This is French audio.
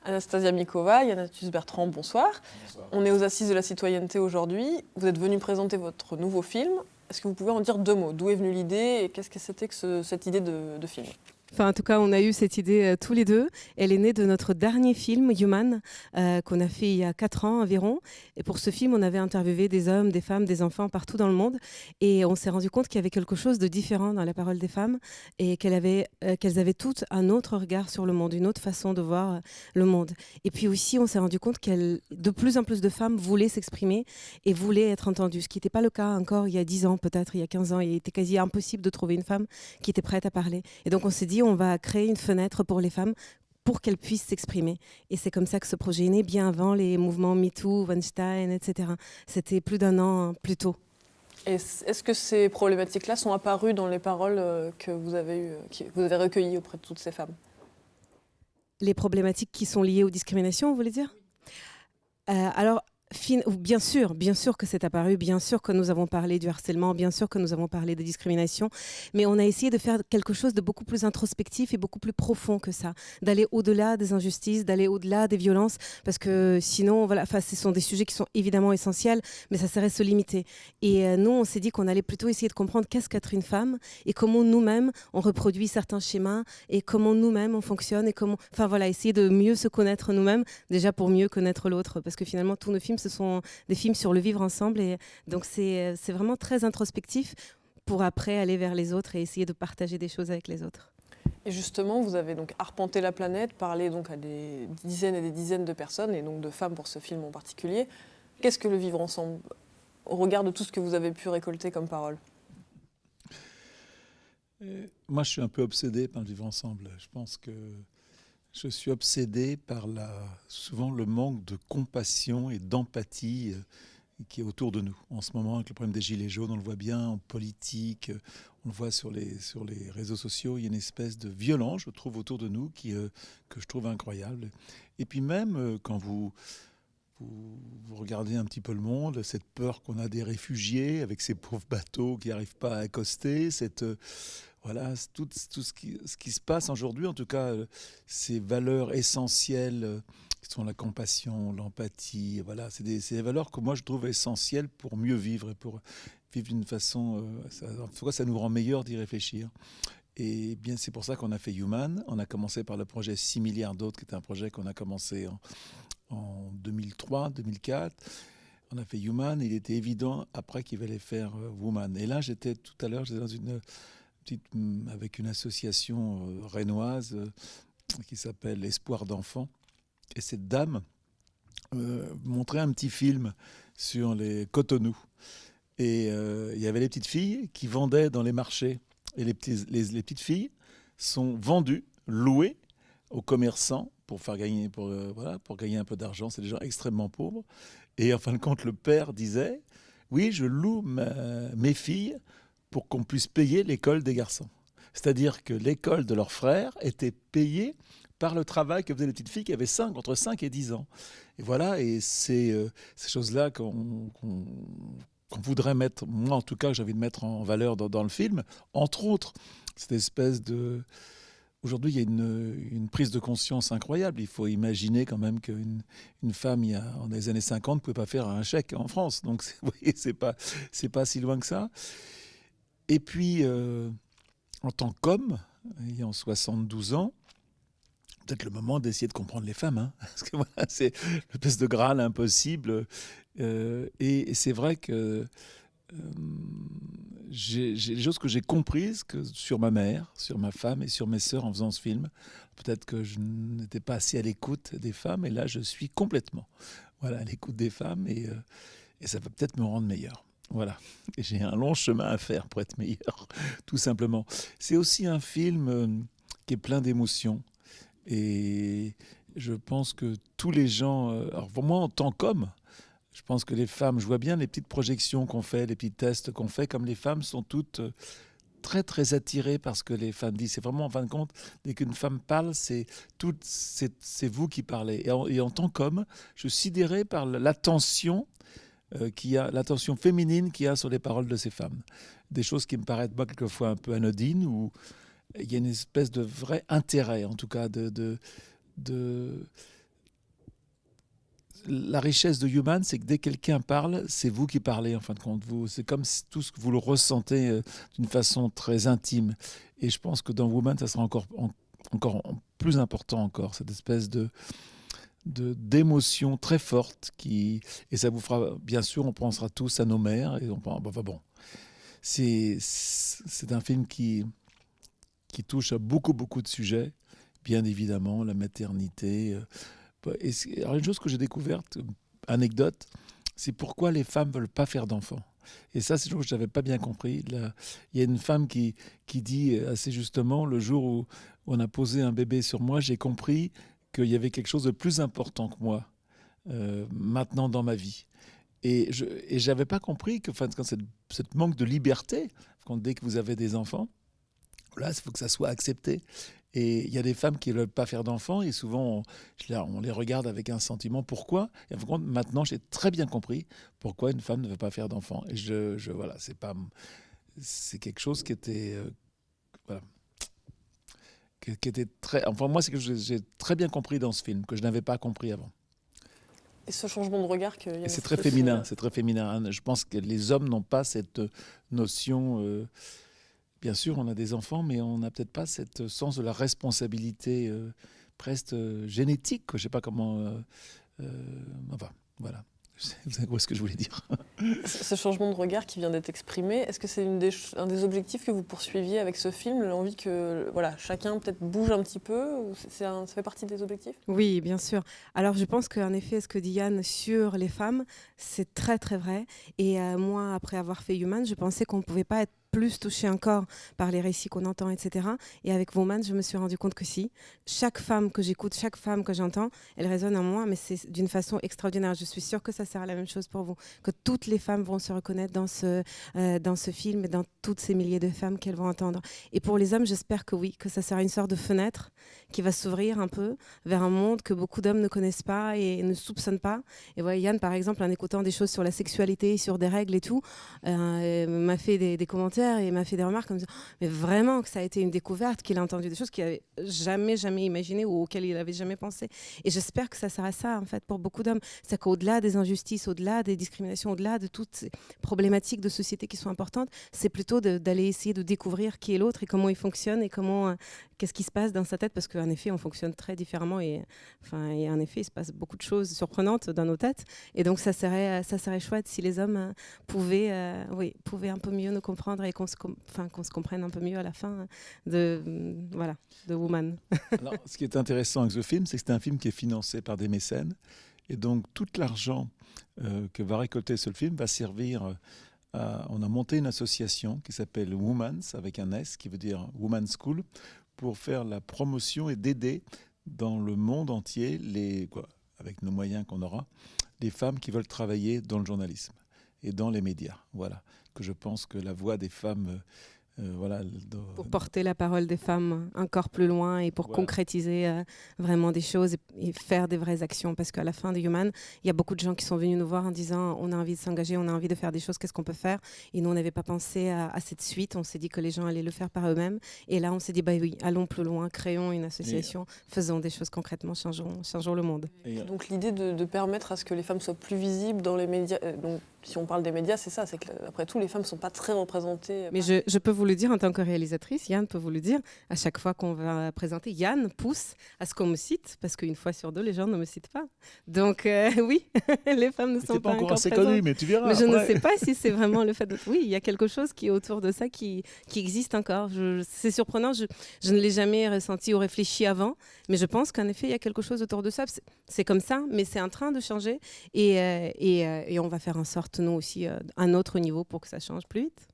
Anastasia Mikova, Yannatus Bertrand, bonsoir. Bonsoir. On est aux Assises de la citoyenneté aujourd'hui. Vous êtes venu présenter votre nouveau film. Est-ce que vous pouvez en dire deux mots? D'où est venue l'idée et qu'est-ce que c'était que cette idée de film? Enfin, en tout cas, on a eu cette idée tous les deux. Elle est née de notre dernier film, Human, qu'on a fait il y a 4 ans environ. Et pour ce film, on avait interviewé des hommes, des femmes, des enfants partout dans le monde. Et on s'est rendu compte qu'il y avait quelque chose de différent dans la parole des femmes et qu'elles avaient toutes un autre regard sur le monde, une autre façon de voir le monde. Et puis aussi, on s'est rendu compte que de plus en plus de femmes voulaient s'exprimer et voulaient être entendues, ce qui n'était pas le cas encore il y a 10 ans, peut-être il y a 15 ans. Il était quasi impossible de trouver une femme qui était prête à parler. Et donc, on s'est dit, on va créer une fenêtre pour les femmes pour qu'elles puissent s'exprimer. Et c'est comme ça que ce projet est né, bien avant les mouvements MeToo, Weinstein, etc. C'était plus d'1 an plus tôt. Et est-ce que ces problématiques-là sont apparues dans les paroles que vous avez recueillies auprès de toutes ces femmes? Les problématiques qui sont liées aux discriminations, vous voulez dire? Alors, bien sûr que c'est apparu, bien sûr que nous avons parlé du harcèlement, bien sûr que nous avons parlé des discriminations, mais on a essayé de faire quelque chose de beaucoup plus introspectif et beaucoup plus profond que ça, d'aller au-delà des injustices, d'aller au-delà des violences, parce que sinon, voilà, ce sont des sujets qui sont évidemment essentiels, mais ça serait se limiter. Et nous, on s'est dit qu'on allait plutôt essayer de comprendre qu'est-ce qu'être une femme et comment nous-mêmes, on reproduit certains schémas et comment nous-mêmes, on fonctionne et comment... Enfin voilà, essayer de mieux se connaître nous-mêmes, déjà pour mieux connaître l'autre, parce que finalement, tous nos films, ce sont des films sur le vivre ensemble. Et donc, c'est vraiment très introspectif pour après aller vers les autres et essayer de partager des choses avec les autres. Et justement, vous avez donc arpenté la planète, parlé donc à des dizaines et des dizaines de personnes, et donc de femmes pour ce film en particulier. Qu'est-ce que le vivre ensemble, au regard de tout ce que vous avez pu récolter comme parole? Moi, je suis un peu obsédé par le vivre ensemble. Je pense que je suis obsédé par souvent le manque de compassion et d'empathie qui est autour de nous. En ce moment, avec le problème des gilets jaunes, on le voit bien en politique, on le voit sur les réseaux sociaux, il y a une espèce de violence, je trouve, autour de nous que je trouve incroyable. Et puis même, quand vous regardez un petit peu le monde, cette peur qu'on a des réfugiés avec ces pauvres bateaux qui n'arrivent pas à accoster, voilà, tout ce qui se passe aujourd'hui, en tout cas, ces valeurs essentielles qui sont la compassion, l'empathie, voilà, c'est des valeurs que moi je trouve essentielles pour mieux vivre et pour vivre d'une façon... en tout cas, ça nous rend meilleurs d'y réfléchir. Et bien, c'est pour ça qu'on a fait Human. On a commencé par le projet 6 milliards d'autres, qui était un projet qu'on a commencé en 2003, 2004. On a fait Human, et il était évident après qu'il fallait faire Woman. Et là, j'étais dans une... avec une association rennoise qui s'appelle Espoir d'enfants. Et cette dame montrait un petit film sur les Cotonou. Et il y avait les petites filles qui vendaient dans les marchés. Et les petites filles sont vendues, louées aux commerçants pour gagner un peu d'argent. C'est des gens extrêmement pauvres. Et en fin de compte, le père disait « Oui, je loue mes filles pour qu'on puisse payer l'école des garçons. » C'est-à-dire que l'école de leurs frères était payée par le travail que faisaient les petites filles qui avaient entre 5 et 10 ans. Et voilà, et c'est ces choses-là qu'on voudrait mettre, moi en tout cas, que j'ai envie de mettre en valeur dans le film. Entre autres, cette espèce de... Aujourd'hui, il y a une prise de conscience incroyable. Il faut imaginer quand même qu'une femme, dans les années 50, ne pouvait pas faire un chèque en France. Donc, vous voyez, c'est pas si loin que ça. Et puis, en tant qu'homme, ayant 72 ans, peut-être le moment d'essayer de comprendre les femmes. Hein, parce que voilà, c'est l'espèce de Graal impossible. Et c'est vrai que j'ai des choses que j'ai comprises sur ma mère, sur ma femme et sur mes sœurs en faisant ce film. Peut-être que je n'étais pas assez à l'écoute des femmes. Et là, je suis complètement à l'écoute des femmes. Et ça va peut-être me rendre meilleur. Voilà, et j'ai un long chemin à faire pour être meilleur, tout simplement. C'est aussi un film qui est plein d'émotions. Et je pense que tous les gens... alors pour moi, en tant qu'homme, je pense que les femmes... Je vois bien les petites projections qu'on fait, les petits tests qu'on fait, comme les femmes sont toutes très, très attirées par ce que les femmes disent. C'est vraiment, en fin de compte, dès qu'une femme parle, c'est vous qui parlez. Et en tant qu'homme, je suis sidéré par l'attention... l'attention féminine qu'il y a sur les paroles de ces femmes. Des choses qui me paraissent quelquefois un peu anodines, où il y a une espèce de vrai intérêt, en tout cas, la richesse de Human, c'est que dès que quelqu'un parle, c'est vous qui parlez en fin de compte. C'est comme si tout ce que vous le ressentez d'une façon très intime. Et je pense que dans Woman, ça sera encore plus important encore, cette espèce d'émotion très forte et ça vous fera, bien sûr, on pensera tous à nos mères et c'est un film qui touche à beaucoup de sujets, bien évidemment, la maternité. Alors une chose que j'ai découverte, anecdote, c'est pourquoi les femmes veulent pas faire d'enfants. Et ça, c'est quelque chose que je n'avais pas bien compris. Là, il y a une femme qui dit assez justement, le jour où on a posé un bébé sur moi, j'ai compris qu'il y avait quelque chose de plus important que moi maintenant dans ma vie. Et je n'avais pas compris que quand cette manque de liberté, quand dès que vous avez des enfants, là, il faut que ça soit accepté. Et il y a des femmes qui ne veulent pas faire d'enfants et souvent on les regarde avec un sentiment. Pourquoi ? Et maintenant, j'ai très bien compris pourquoi une femme ne veut pas faire d'enfants. Et voilà, c'est quelque chose qui était voilà, qui était très. Enfin, moi, c'est que j'ai très bien compris dans ce film que je n'avais pas compris avant. Et ce changement de regard que Yann c'est très féminin. C'est très féminin. Je pense que les hommes n'ont pas cette notion. Bien sûr, on a des enfants, mais on n'a peut-être pas ce sens de la responsabilité presque génétique. Je ne sais pas comment... enfin, voilà. Vous savez ce que je voulais dire. Ce changement de regard qui vient d'être exprimé, est-ce que c'est un des objectifs que vous poursuiviez avec ce film, l'envie que voilà, chacun peut-être bouge un petit peu ou ça fait partie des objectifs ? Oui, bien sûr. Alors, je pense qu'en effet, ce que dit Yann sur les femmes, c'est très, très vrai. Et moi, après avoir fait Human, je pensais qu'on ne pouvait pas être plus touché encore par les récits qu'on entend, etc. Et avec Woman, je me suis rendu compte que si. Chaque femme que j'écoute, chaque femme que j'entends, elle résonne en moi, mais c'est d'une façon extraordinaire. Je suis sûre que ça sera la même chose pour vous, que toutes les femmes vont se reconnaître dans ce film et dans toutes ces milliers de femmes qu'elles vont entendre. Et pour les hommes, j'espère que oui, que ça sera une sorte de fenêtre qui va s'ouvrir un peu vers un monde que beaucoup d'hommes ne connaissent pas et ne soupçonnent pas. Et voilà, Yann, par exemple, en écoutant des choses sur la sexualité, sur des règles et tout, m'a fait des commentaires et m'a fait des remarques comme ça. Mais vraiment que ça a été une découverte, qu'il a entendu des choses qu'il n'avait jamais imaginées ou auxquelles il n'avait jamais pensé. Et j'espère que ça sera ça, en fait, pour beaucoup d'hommes. C'est qu'au-delà des injustices, au-delà des discriminations, au-delà de toutes ces problématiques de société qui sont importantes, c'est plutôt d'aller essayer de découvrir qui est l'autre et comment il fonctionne et qu'est-ce qui se passe dans sa tête, parce qu'en effet, on fonctionne très différemment et en effet, il se passe beaucoup de choses surprenantes dans nos têtes. Et donc, ça serait chouette si les hommes pouvaient un peu mieux nous comprendre et qu'on se comprenne un peu mieux à la fin de Woman. Alors, ce qui est intéressant avec ce film, c'est que c'est un film qui est financé par des mécènes. Et donc, tout l'argent que va récolter ce film va servir on a monté une association qui s'appelle Women's, avec un S, qui veut dire Women's School, pour faire la promotion et d'aider dans le monde entier, avec nos moyens qu'on aura, les femmes qui veulent travailler dans le journalisme et dans les médias. Voilà, que je pense que la voix des femmes... pour porter la parole des femmes encore plus loin et pour concrétiser vraiment des choses et faire des vraies actions. Parce qu'à la fin de Human, il y a beaucoup de gens qui sont venus nous voir en disant on a envie de s'engager, on a envie de faire des choses, qu'est-ce qu'on peut faire ? Et nous, on n'avait pas pensé à cette suite. On s'est dit que les gens allaient le faire par eux-mêmes. Et là, on s'est dit oui, allons plus loin, créons une association, faisons des choses concrètement, changeons le monde. Donc l'idée de permettre à ce que les femmes soient plus visibles dans les médias, donc si on parle des médias, c'est ça, c'est qu'après tout, les femmes ne sont pas très représentées. Mais je peux vous le dire en tant que réalisatrice, Yann peut vous le dire, à chaque fois qu'on va présenter, Yann pousse à ce qu'on me cite, parce qu'une fois sur deux, les gens ne me citent pas. Donc oui, les femmes ne sont pas encore assez présentes. Connu, mais tu verras. Mais je ne sais pas si c'est vraiment le fait de... Oui, il y a quelque chose qui est autour de ça qui existe encore. C'est surprenant, je ne l'ai jamais ressenti ou réfléchi avant, mais je pense qu'en effet, il y a quelque chose autour de ça. C'est comme ça, mais c'est en train de changer et on va faire en sorte, nous aussi, à un autre niveau pour que ça change plus vite.